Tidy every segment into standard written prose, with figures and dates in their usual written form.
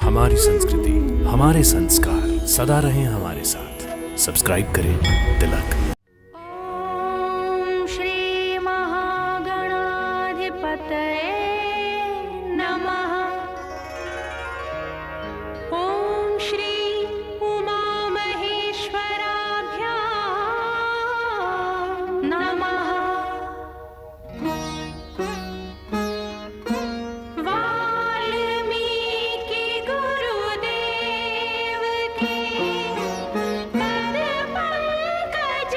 हमारी संस्कृति, हमारे संस्कार सदा रहें हमारे साथ। सब्सक्राइब करें तिलक। ओम श्री महागणाधिपतये नमः। ओम श्री उमा महेश्वराभ्यां नमः। वाल्मीकि गुरुदेव की पद पंकज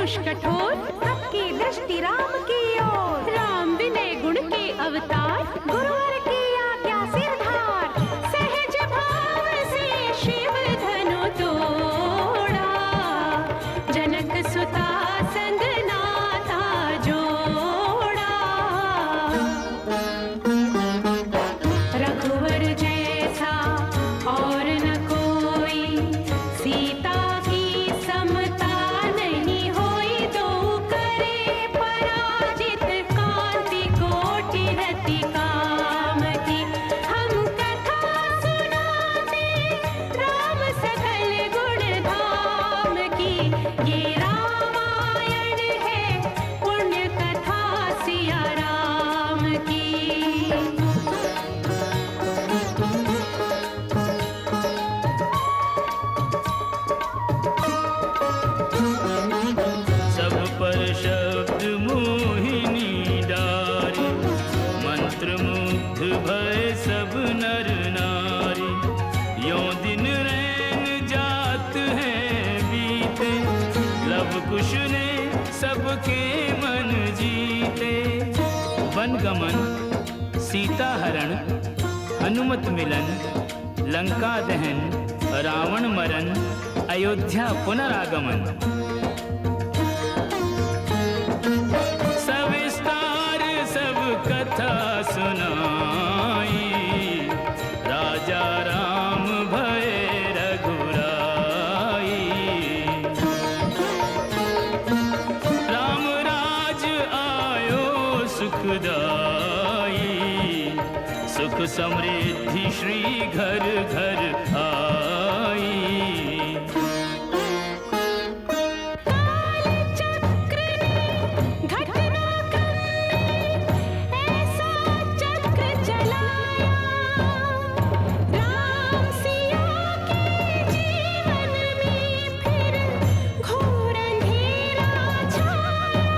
धनुष कठोर, सबकी दृष्टि राम की ओर। राम विनय गुण के अवतार, गुरुवर की आज्ञा सिरधार। सहज भाव से शिव धनु तोड़ा, जनक सुता संग नाता जोड़ा। रघुवर जैसा और न कोई, सीता की समता नहीं होई। दो करे पराजित, कांति कोटि रति काम की। हम कथा सुनाते राम सकल गुण धाम की। ये रामायण है पुण्य कथा सिया राम की। सब पर शब्द मोहिनी डारी, मंत्र मुग्ध भय सब नर नारी। यों दिन रैन जात हैं बीते, लव कुश ने सबके मन जीते। वन गमन, सीता हरण, हनुमत मिलन, लंका दहन, रावण मरण, अयोध्या पुनरागमन। सविस्तार सब कथा सुनाई, राजा राम भय रघुराई। राम राज आयो सुखदाई, सुख समृद्धि श्री घर घर आई। चक्र ने घटना ऐसा चक्र चलाया, राम सिया के जीवन में फिर घोर अंधेरा छाया।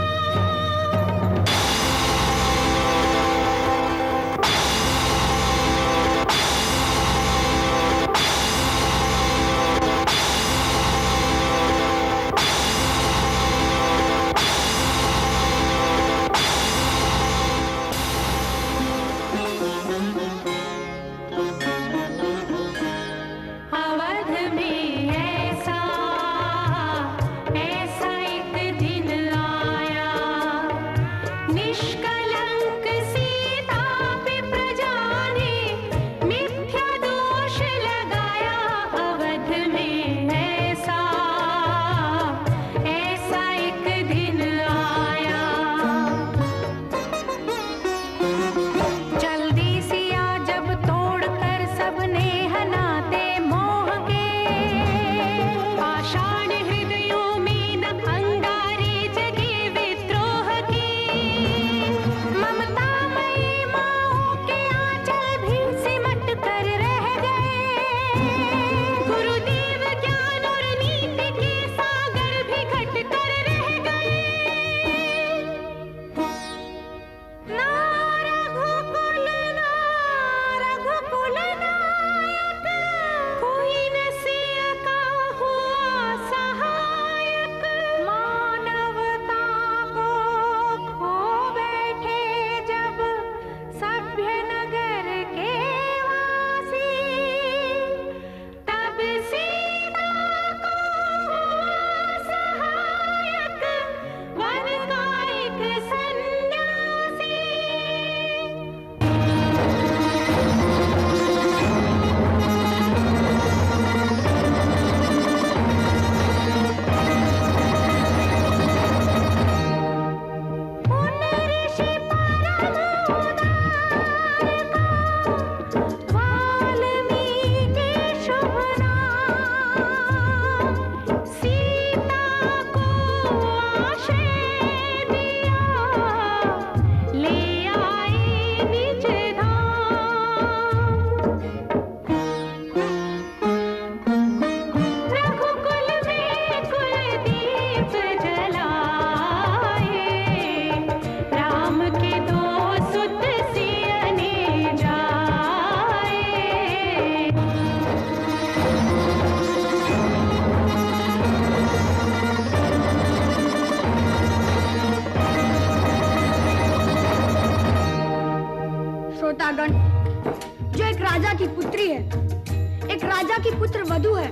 की पुत्र वधु है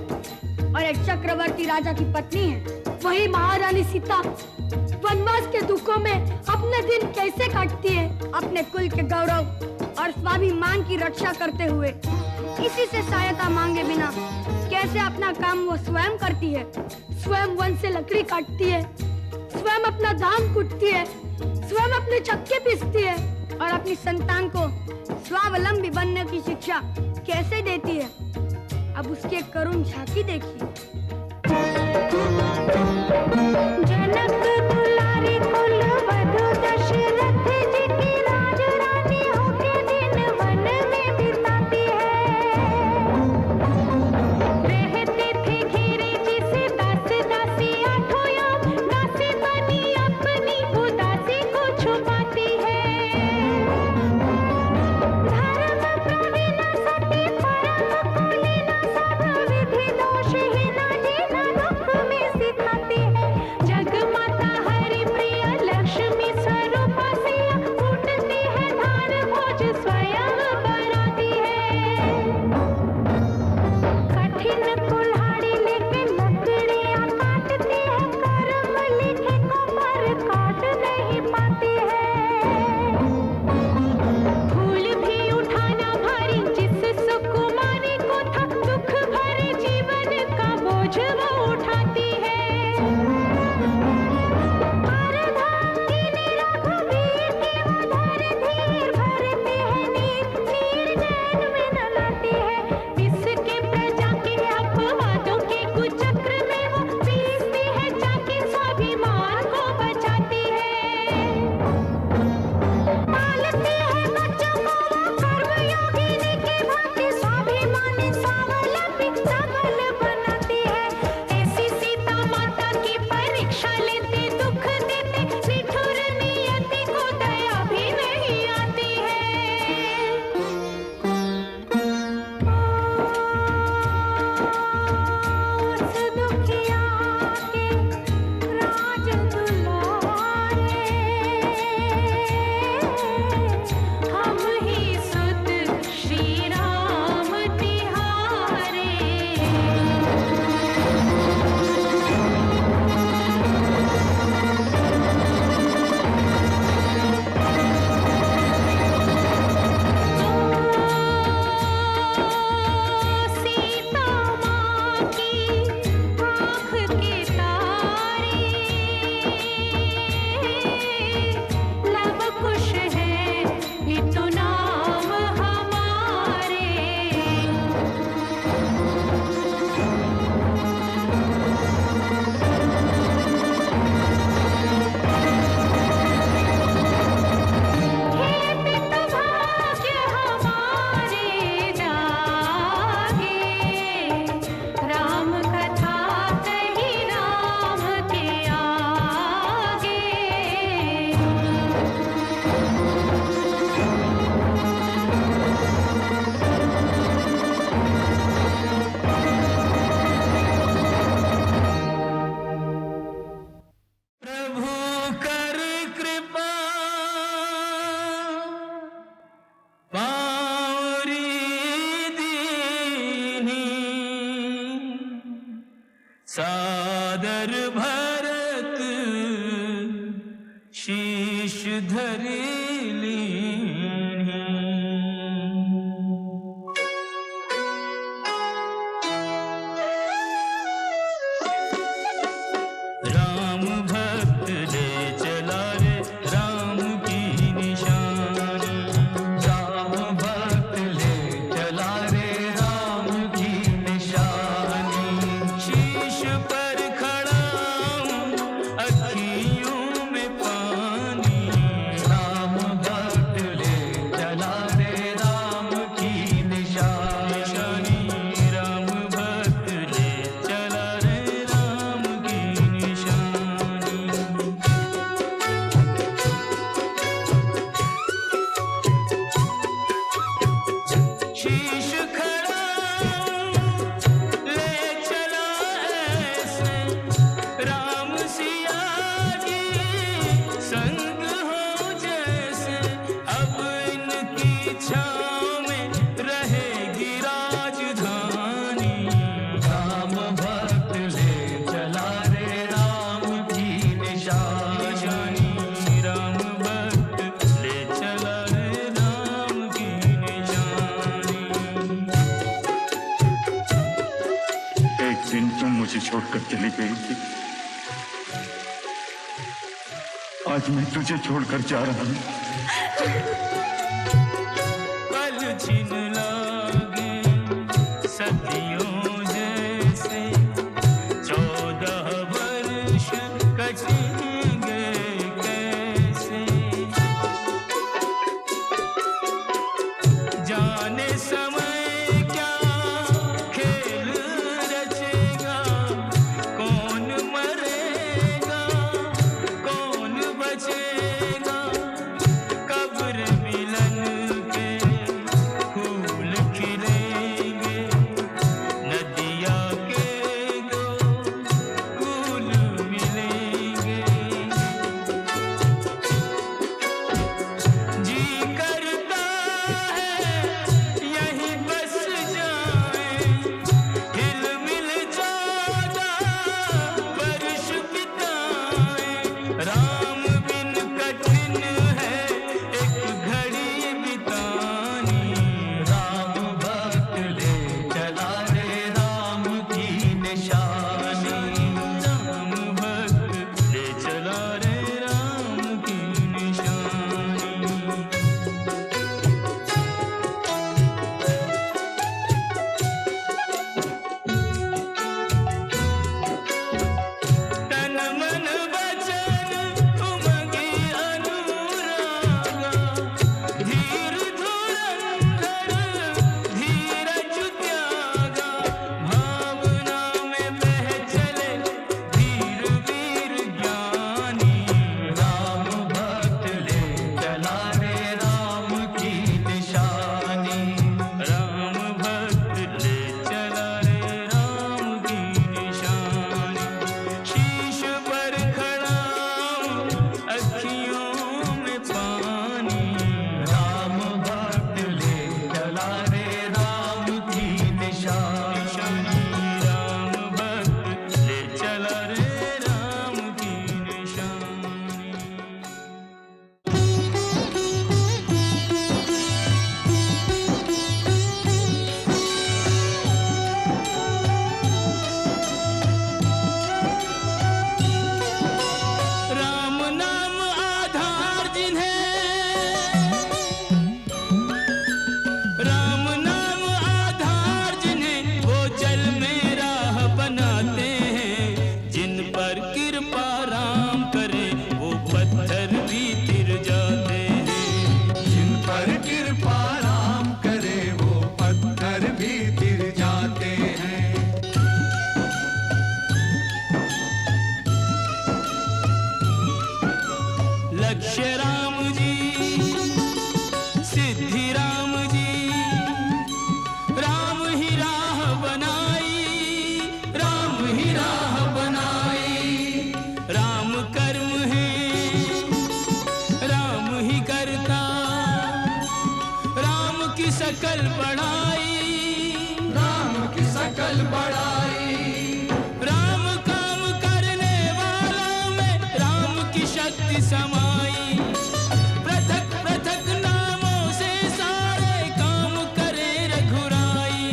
और एक चक्रवर्ती राजा की पत्नी है। वही महारानी सीता वनवास के दुखों में अपने दिन कैसे काटती है, अपने कुल के गौरव और स्वाभिमान की रक्षा करते हुए। किसी से सहायता मांगे बिना कैसे अपना काम वो स्वयं करती है। स्वयं वन से लकड़ी काटती है, स्वयं अपना धान कूटती है, स्वयं अपने चक्के पीसती है और अपनी संतान को स्वावलंबी बनने की शिक्षा कैसे देती है। अब उसकी एक करुण झांकी देखिए। जनक दुलारी कुल वधु दशरथ जी की राज रानी होके दिन वन में बिताती है। रहती थी घिरी जिसे दास दासी आठों याम, दासी बनी अपनी उदासी को छुपाती है। धर्म प्रवीण सती परम कुलीन सब विधि दोषहीन जीना दुख में सिखाती है। जगमाता हरि प्रिय लक्ष्मी स्वरूपा सिया फूटती है धार भोज स्वयं बनाती है। कठिन कुल्हाड़ी लेके लकड़ियां काटती है, कर्म लिखे को पर काट नहीं पाती है। फूल भी उठाना भारी जिस सुकुमारी को था, दुख भरे जीवन का बोझ वो उठाती है। अर्धांगिनी रघुवीर की वो धर धीर भरती है, नीर नीर नैन में न लाती है। इसके प्रजा के अपवादों के कुचक्र में वो पीसती है, जाके स्वाभिमान को बचाती है। पालती है बच्चों को वो कर्मयोगिनी की भांति, स्वाभिमानी स्वावलंबी सबल बनाती है। ऐसी सीता माता की परीक्षा लेते, दुख देते, निठुर नियति को दया भी नहीं आती है। उस दुखिया के राज दुलारे, हम ही सुत श्री राम तिहारे। सीता माँ की आँख के तारे, लव कुश है ये तो नाम हमारे। हे पितु भाग्य हमारे जागे, राम कथा कही राम के आगे। प्रभु कर कृपा पावरी दीनी, सादर भरत शीश धरि लीनी। राम भक्त ले चला रे राम की निशानी। राम भक्त ले चला रे राम की निशानी। शीश पर खड़ा हूँ, अखियों में पानी। राम दिन तुम मुझे छोड़कर चली गई थी, आज मैं तुझे छोड़कर जा रहा हूँ। पल छिन लागे सदियों जैसे, 14 वर्ष कटेंगे कैसे, जाने समय क्या खेल रचेगा, कौन मरेगा कौन बचेगा, कब्र मिलन के फूल खिलेंगे, नदिया के दो फूल मिलेंगे, जी करता है यहीं बस जाएं, हिल मिल 14 वर्ष बिताएं, राम बिन कठिन है एक घड़ी बितानी, राम भक्त ले चला रे राम की निशानी, राम भक्त ले चला रे राम की निशानी। तन मन वचन उमगे अनुरागा, धीर धुरंधर धीरज त्यागा, भावना में बह चले धीर वीर ज्ञानी, राम भक्त ले चला रे राम की निशानी, राम भक्त ले चला रे राम की निशानी, शीश पर खड़ा हूँ अखियों में पानी, राम भक्त ले चला रे राम की निशानी, राम भक्त ले चला रे राम की निशानी। राम नाम आधार जिन्हें, राम नाम आधार जिन्हें, वो जल में राह बनाते हैं, जिन पर कृपा राम करे वो पत्थर भी तिर जाते हैं, जिन पर कृपा राम करे वो पत्थर भी तिर जाते हैं। लक्ष्य राम जी सिद्धि राम जी, राम ही राह बनाई, राम ही राह बनाई, राम कर्म है राम ही करता, राम की सकल बढ़ाई, राम की सकल बड़ाई, राम काम करने वालों में राम की शक्ति समाई, पृथक पृथक नामों से सारे काम करे रघुराई,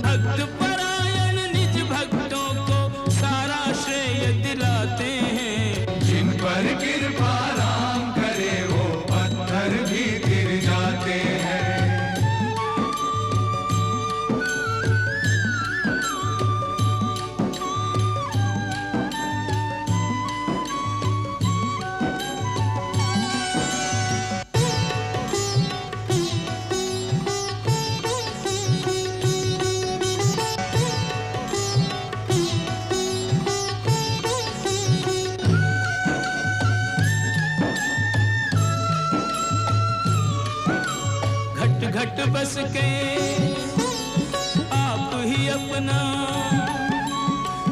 भक्त परायण निज भक्तों को सारा श्रेय दिलाते हैं, जिन पर कृपा राम करे वो पत्थर भी तिर जाते हैं। घट घट बस के आप ही अपना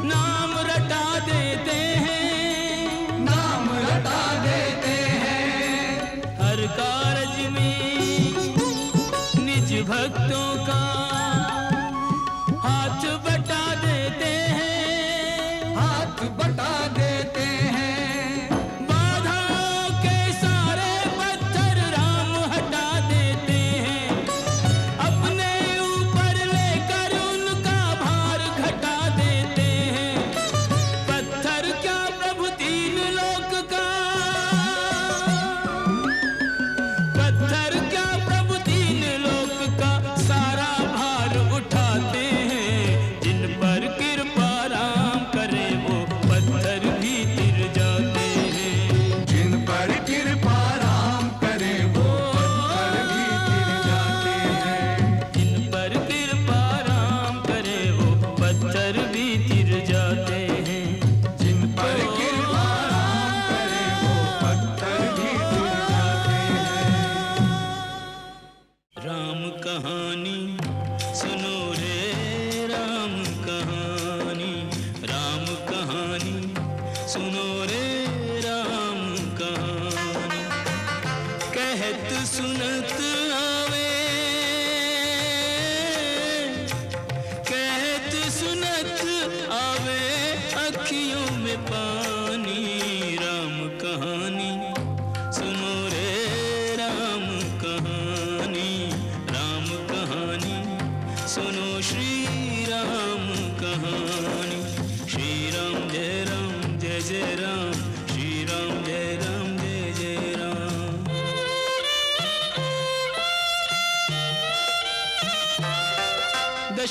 नाम रटा देते हैं, नाम रटा देते हैं, हर कारज में निज भक्तों का हाथ बटा देते हैं, हाथ बटा देते हैं, बाधाओं के सारे पत्थर राम हटा देते हैं, अपने ऊपर लेकर उनका भार घटा देते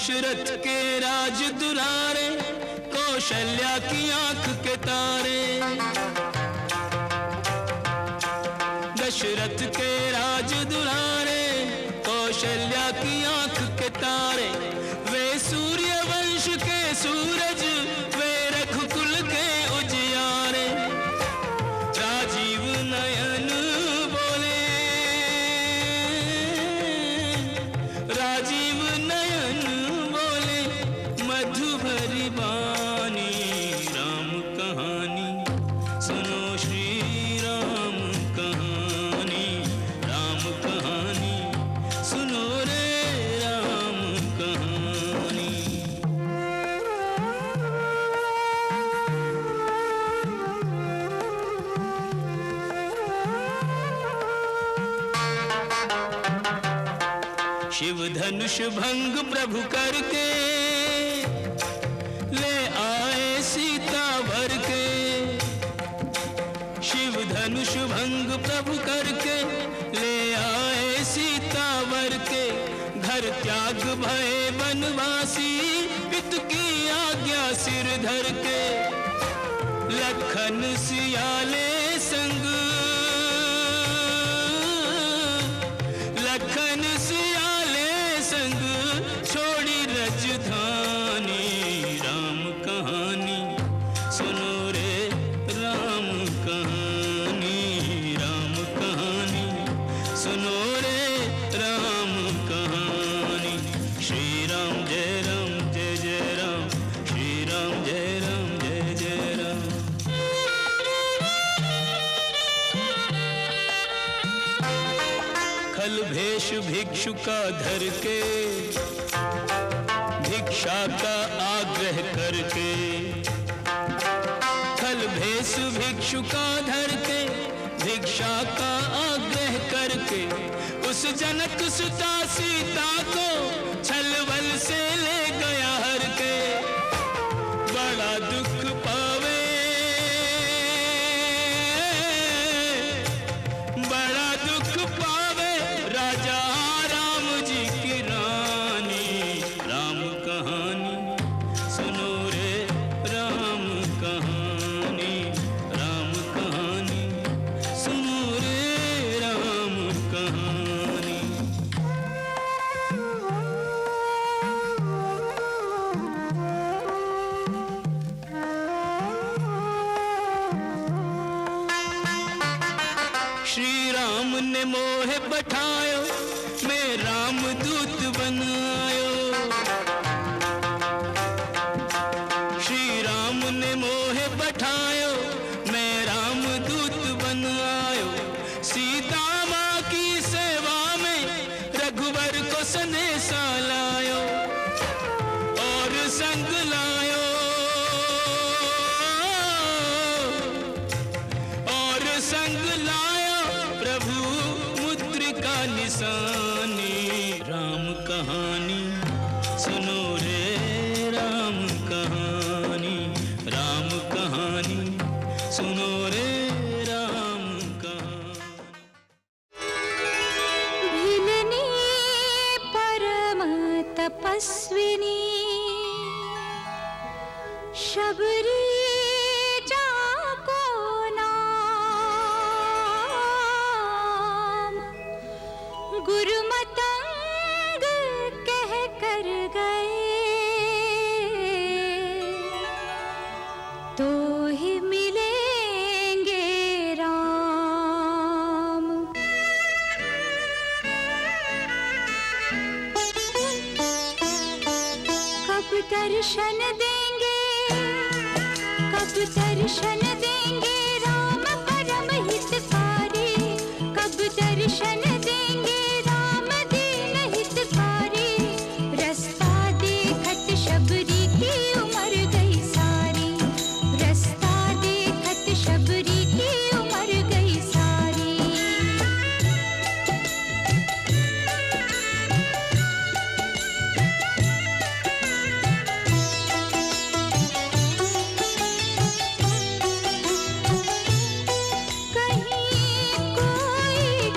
दशरथ के राज दुलारे, कौशल्या की आंख के तारे। दशरथ के राज दुलारे, कौशल्या की आंख के तारे। वे सूर्य वंश के सूरज, वे रघुकुल के उजियारे। राजीव नयन बोले, राजीव नयन बोले, मधु भरी वाणी। राम कहानी सुनो, श्री राम कहानी। राम कहानी सुनो रे, राम कहानी। शिव धनुष भंग प्रभु करके, ले आए सीता भर के। शिव धनुष भंग प्रभु करके, ले आए सीता भर के। घर त्याग भय वनवासी, पितु की आज्ञा सिर धर के। लखन सियाले संग, लखन सियाले संग, छोड़ी रजधानी। राम कहानी सुनो रे, राम कहानी। राम कहानी सुनो रे, राम कहानी। श्री राम जय राम जय जय राम, श्री राम जय राम जय जय राम। खल भेष भिक्षु का धर के, भिक्षा का आग्रह करके। खल भेष भिक्षु का धर के, भिक्षा का आग्रह करके। उस जनक सुता सीता को, छलबल से ले गया हर के। बड़ा दुख पावे, बड़ा दुख पावे, राजा राम जी की रानी। राम कहानी सुनो रे, राम कहानी। राम कहानी सुनो रे, राम कहानी। श्री राम ने मोह बठायो, मैं राम दूत बनायो। श्री राम ने मोह बठायो, मैं राम दूत बनायो। सीता माँ की सेवा में, रघुवर को संदेशा लायो। और संग लायो, और संग लायो, प्रभु मुद्रिका निशानी। राम कहानी सुनो रे, राम कहानी। राम कहानी सुनो रे, राम कहानी। भिलनी परम तपस्विनी, शबरी जाको नाम। गुरुमतंग कह कर गए, तो ही मिलेंगे राम। कब दर्शन देंगे, कब दर्शन देंगे राम परम हितकारी। कब दर्शन देंगे राम दीन हितकारी। रास्ता देखत शबरी की उम्र गई सारी। रास्ता देखत शबरी की उम्र गई सारी। कहीं कोई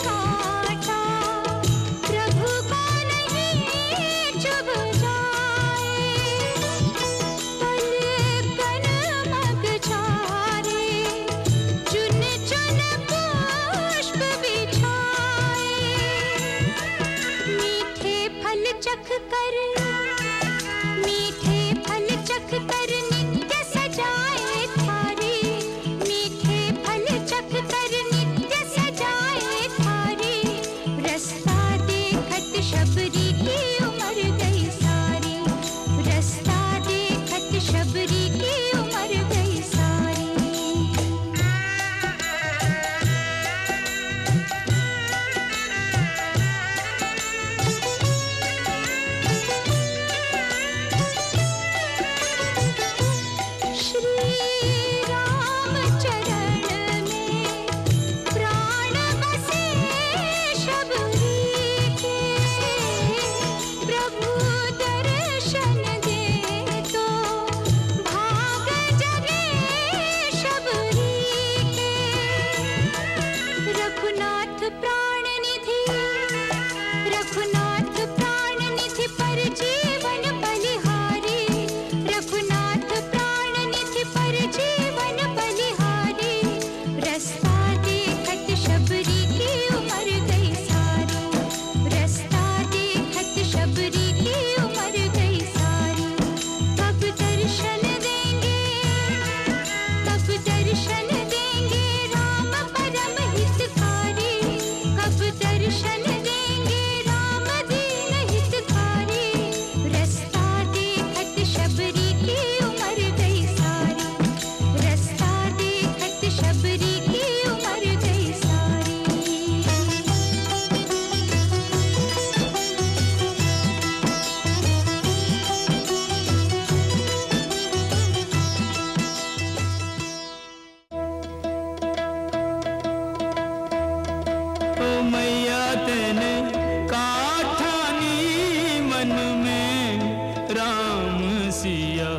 सिया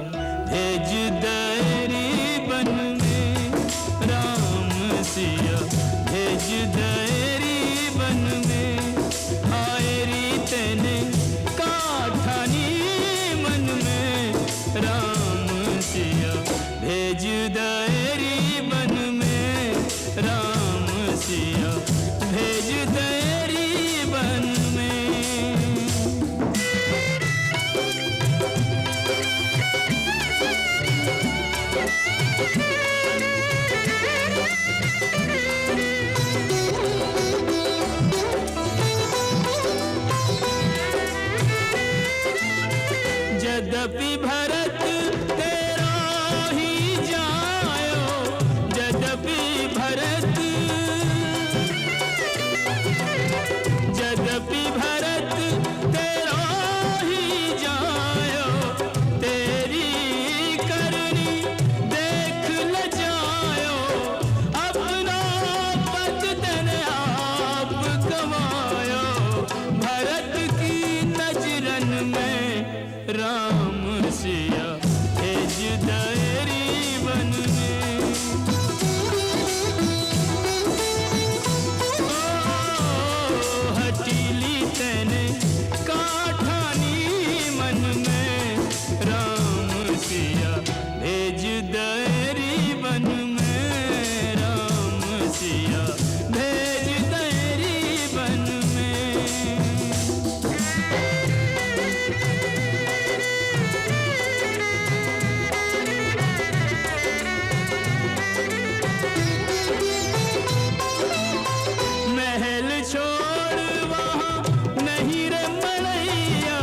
भेज दरी बन में, राम सिया भेज दरी बन में, आयरी तेने काठानी मन में, राम सिया भेज दरी बन में, राम सिया भेज दरी बन में। यद्यपि भरत तेरा ही जायो, यद्यपि भरत, यद्यपि भरत तेरा ही जायो, तेरी करनी देख ल जायो, अपना पद तने आप कमायो, भरत की नजरन में, राम सिया भेज दरी बन में। ओ हटीली तेने काठानी मन में, राम सिया भेज दरी बन में, राम सिया भेज दरी बन में। महल छोड़ वहाँ नहीं रे मड़ैया,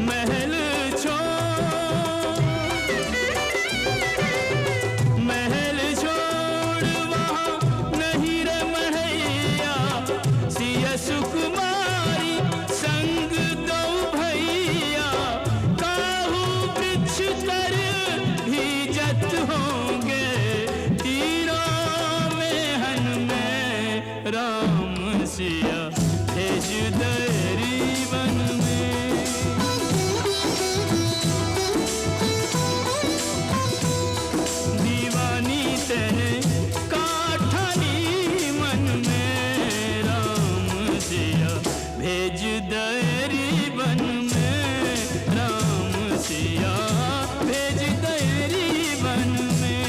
महल छोड़, महल छोड़ वहाँ नहीं रे मड़ैया, सिया सुकुमारी संग दो भैया, काहू वृक्ष तर भीजत होंगे, तीरों में हन में, राम सिया भेज दरी बन में। दीवानी तेने काठानी मन में, राम सिया भेज दरी बन में, राम सिया भेज दरी बन में।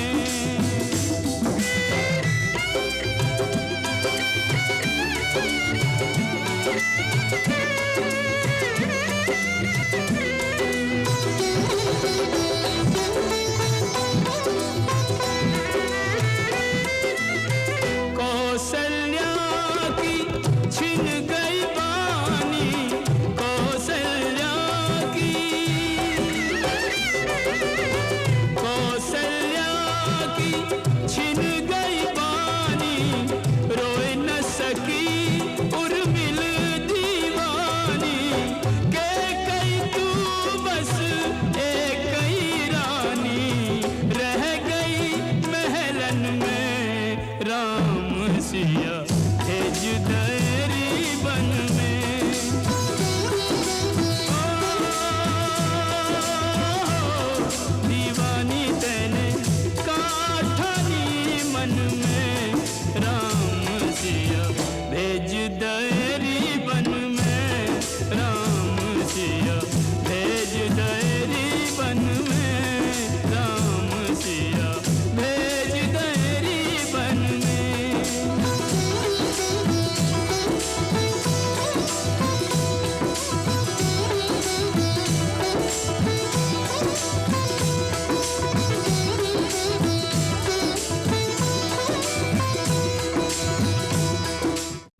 कौशल्या की छिन गई बानी, कौशल्या की, कौशल्या की छिन गई बानी, रोए न सकी उर्मिल दीवानी, के कई तू बस एक कई रानी, रह गई महलन में, राम सिया भेज दरी बन में। दीवानी तेने काठानी मन में, राम सिया भेज दरी बन में, राम सिया भेज दरी बन में, राम सिया भेज दरी बन में।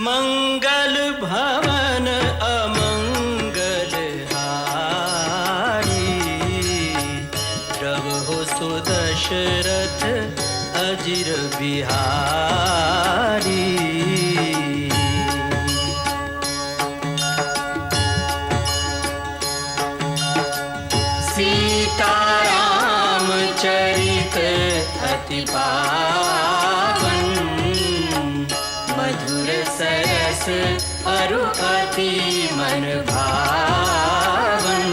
मंगल भवन अमंगल हारी, रहो सुदशरथ अजिर बिहारी। सीताराम चरित अति पावन, मधुर सरस अरु अति मन भावन।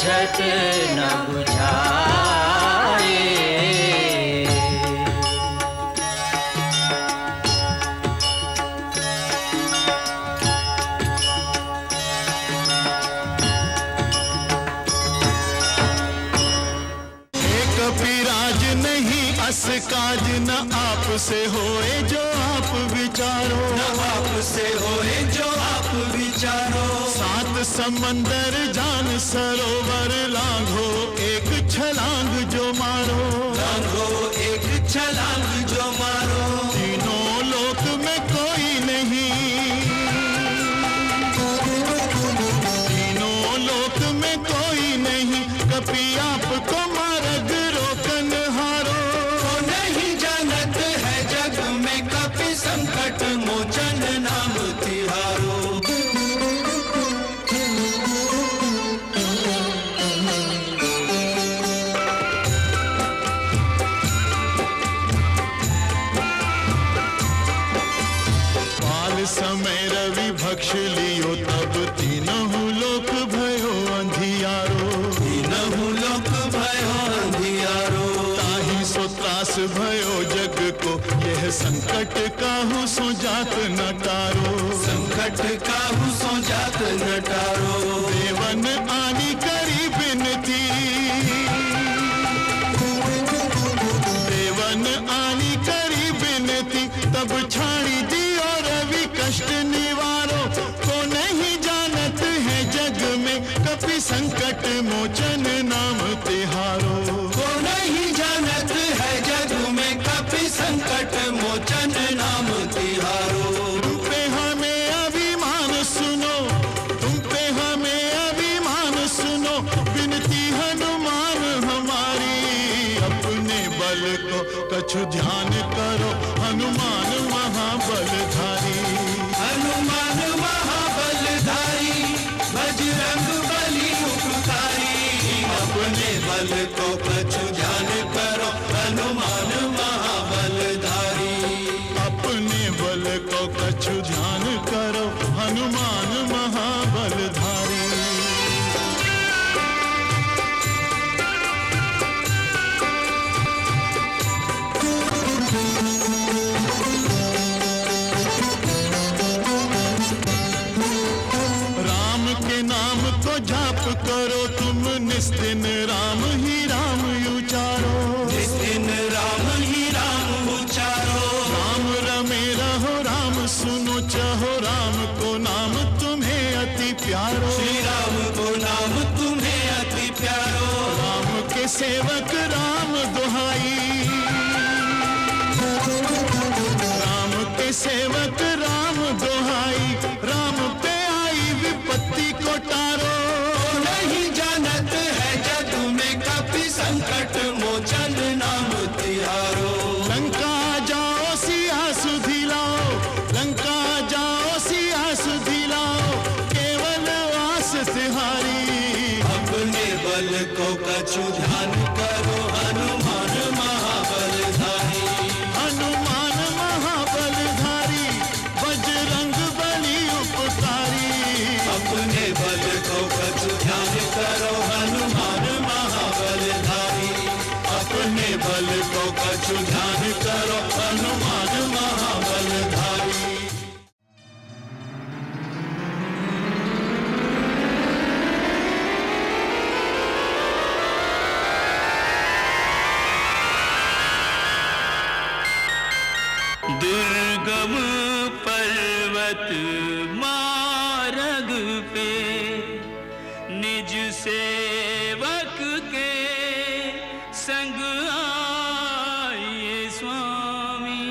बुझत न बुझाए। कपिराज नहीं अस काज न आप से होए जो आप विचारो, न आप से होए जो आप विचारो। सात समंदर जान सरोवर लांघो एक छलांग जो मारो, लांघो एक छलांग जो मारो। तीनों लोक में कोई नहीं, तीनों लोक में कोई नहीं, कपि आपको मार्ग रोकन हारो। तो नहीं जानत है जग में कपि संकट मोचन नाम तिहारो। पाल समय रवि भक्ष लियो तब तीनहु लोक भयो अंधियारो, तीनहु लोक भयो अंधियारो। ताहि सो त्रास भयो जग को यह संकट काहू सो जात न टारो, संकट काहू सो जात न टारो। देवन आनी करी बिनती, देवन आनी करी बिनती, तब छाड़ी दियो रवि कष्ट निवारो। को नहीं जानत है जग में कपि संकट मोचन नाम तिहारो। को नहीं जानत है जग में कपि संकट मोचन नाम तिहारो। तुम पे हमें अभिमान सुनो, तुम पे हमें अभिमान सुनो, बिनती हनुमान हमारी। अपने बल को कछु ध्यान करो, हनुमान महाबलधारी। हनुमान महाबलधारी, बजरंग बली उपकारी। अपने बल को कछु ध्यान करो, हनुमान महाबलधारी। अपने बल को कछु ध्यान करो, हनुमान महाबलधारी। राम के नाम को जाप करो तुम निस्दिन, राम ही राम उचारो, निस्दिन राम ही राम उचारो। राम रमे रहो राम सुनो चाहो, राम को नाम तुम्हें अति प्यारो, श्री राम को नाम तुम्हें अति प्यारो। राम के सेवक राम दुहाई, राम के सेवक राम दुहाई। राम पे आई विपत्ति को टारो, नहीं जानत है जग में कपि संकट मोचन नाम तिहारो। लंका जाओ सिया सुधिलाओ, लंका जाओ सिया सुधिलाओ, केवल वास तिहारी। अपने बल को कछु ध्यान करो, हनुमान महाबलधारी। हनुमान महाबलधारी, बजरंग बली उपकारी। अपने बल को कछु ध्यान करो, हनुमान महाबलधारी। अपने बल को कछु ध्यान करो, हनुमान महाबलधारी। दुर्गम पर्वत मार्ग पे निज सेवक के संग आए स्वामी।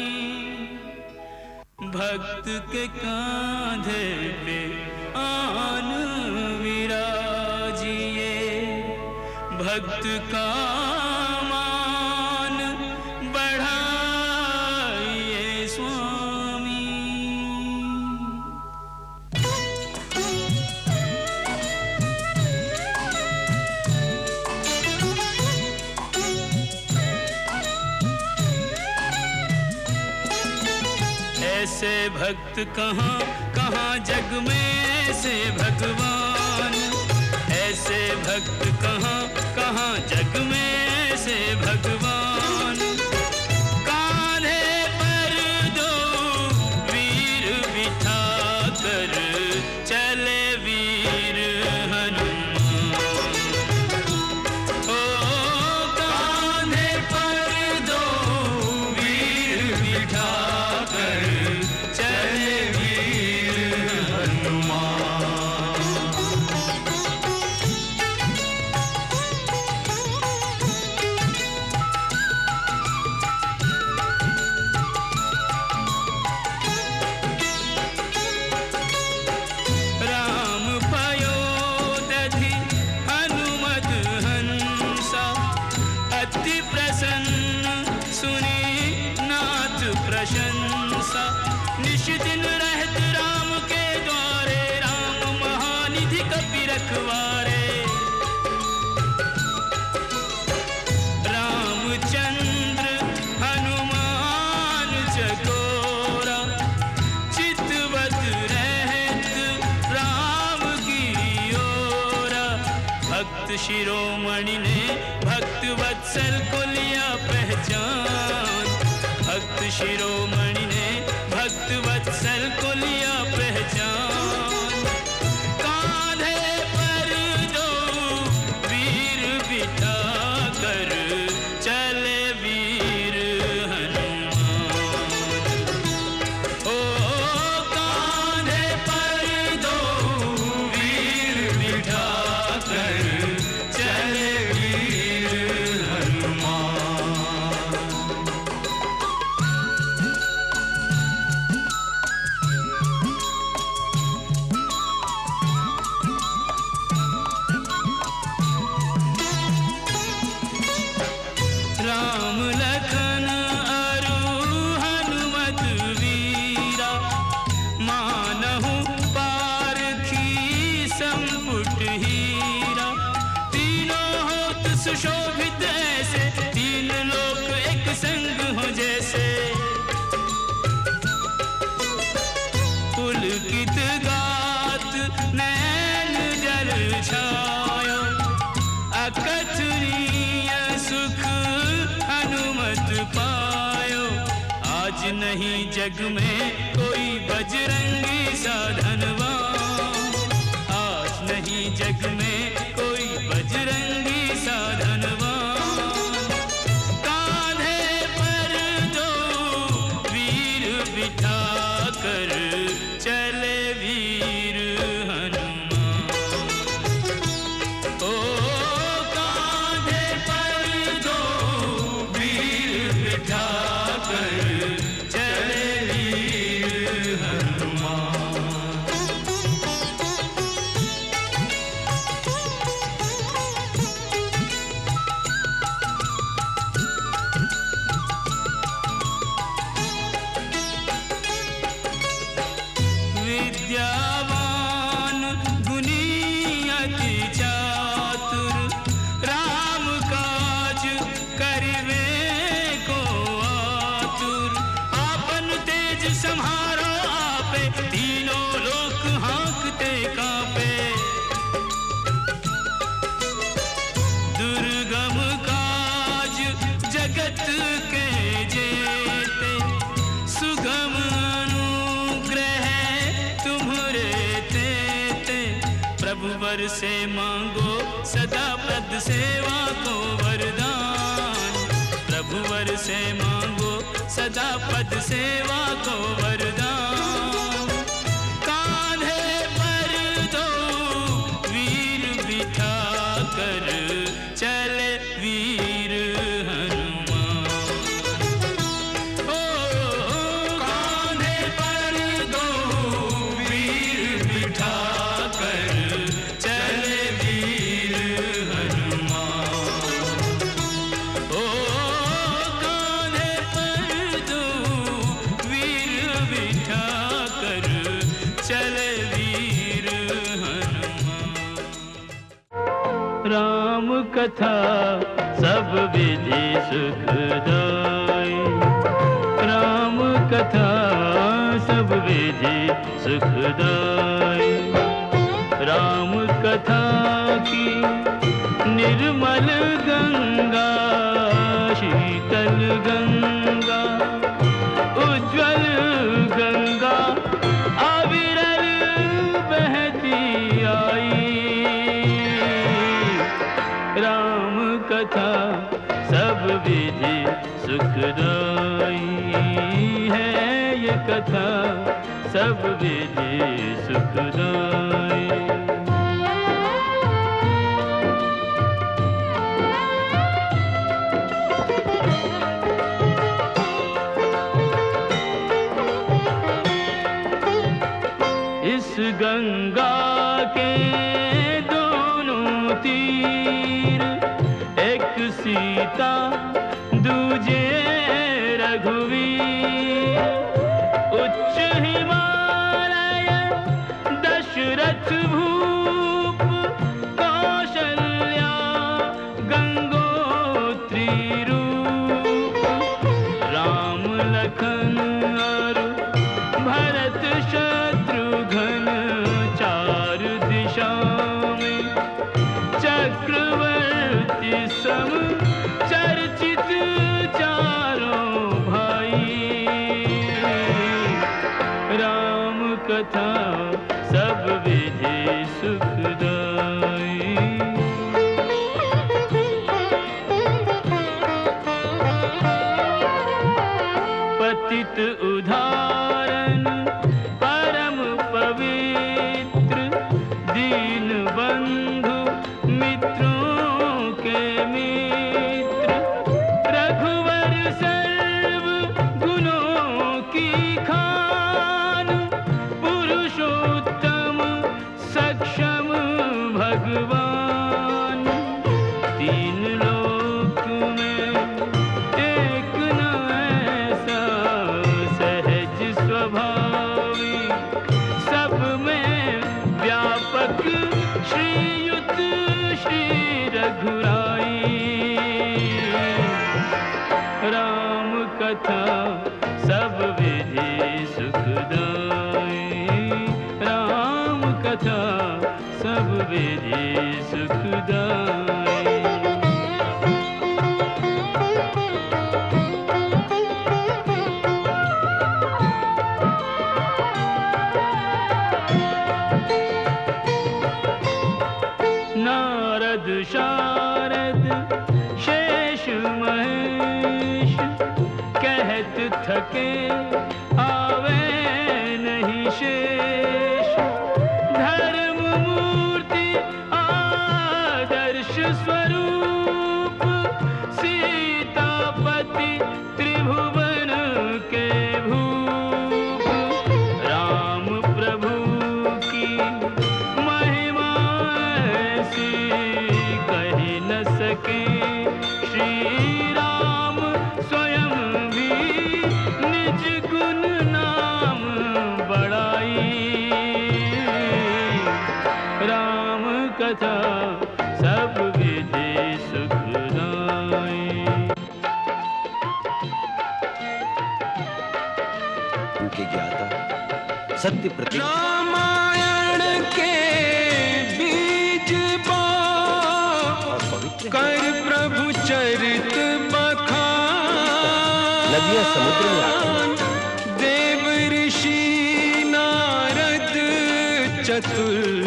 भक्त के कांधे पे आन विराजिए, भक्त का मान बढ़ाइए स्वामी। ऐसे भक्त कहाँ कहाँ जग में ऐसे भगवान, ऐसे भक्त कहाँ कहाँ जग में ऐसे भगवान। कान्हे पर दो वीर बिठा कर चले वीर हनुमान। ओ कान्हे पर दो वीर बिठा कर चले वीर हनुमान। राम पयोदधि हनुमत हंसा, अति प्रसन्न सुनी नाथ प्रशंसा। निश दिन रहत राम के द्वारे, राम महानिधि कपि रखवारे। रामचंद्र हनुमान चकोरा, चितवत रहत राम की ओरा। भक्त शिरोमणि ने भक्त वत्सल को लिया पहचान। भक्त शिरोमणि ने भक्त वत्सल को लिया पहचान। कांधे पर दो वीर बिठा कर चले वीर हनुमान। ओ कांधे पर दो वीर बिठा कर चले वीर हनुमान। राम लखन अरु हनुमत वीरा, मानहु पारखी संपुट हीरा। तीनों होत सुशोभित ऐसे, तीन लोक एक संग हो जैसे। पुलकित गात नैन जल छायो, अकथनीय सुख हनुमत पायो। आज नहीं जग में कोई बजरंगी साधनवान। आज नहीं जग में कोई बजरंगी साधनवान। कान्हे पर दो वीर बिठा कर चले वीर हनुमान। ओ कांधे पर दो वीर बिठा कर चले वीर हनुमान। विद्यावान गुणी अति चातुर, राम काज करिवे को आतुर। आपन तेज सम्हारो आपे, तीनों लोक हाँकते कांपे। दुर्गम काज जगत के जेते, सुगम अनुग्रह तुम्हरे तेते। प्रभु वर से मांगो सदा पद सेवा को वरदान। प्रभु वर से मांगो सदा पद सेवा को वरदान। कान्हे पर दो वीर बिठा कर चले वीर हनुमान। ओ कान्हे पर दो वीर बिठा कर चले वीर हनुमान। ओ कान्हे पर दो वीर बिठा कर चले वीर हनुमान। राम कथा सब विधि सुखदाई। राम कथा सब विधि सुखदाई। राम कथा की निर्मल गंगा, शीतल गंगा, उज्ज्वल गंगा, अविरल बहती आई। राम कथा सब विधि सुखदाई है, ये कथा सब विधि सुखदाई। इस गंगा के दोनों तीर, एक सीता दूजे रघुवीर। उच्च हिमालय दशरथ भूप, कौशल्या गंगोत्री रूप। राम लखन और भरत शत्रुघ्न, चार दिशा में चक्रवर्ती सम चर्चित चारों भाई। राम कथा सब विधि सुखदाई। पतित उदाहरण परम पवित्र, दीन बंधु मित्रों के मित्र। रघुवर सर्व गुणों की खान, पुरुषोत्तम सक्षम भगवान। तीन लोक में एक न ऐसा सहज स्वभावी, सब में व्यापक श्रीयुत श्री रघुराई। राम कथा सब विधि सुखदाई, राम कथा सब विधि सुखदाई। नारद शारद शेष महेश, कहत थके आवे नहीं शेष। धर्म मूर्ति आदर्श स्वरूप, सीतापति त्रिभुवन के भूप। राम प्रभु की महिमा ऐसी कही न सके, श्री राम स्वयं भी निज गुण नाम बढ़ाई। राम कथा सब विधि सुखदाई। उनके ज्ञाता सत्य प्रतीक रामायण के बीज बो, और पवित्र कर प्रभु चरित बखान। नदियां समुद्र में आती देव ऋषि नारद चतुर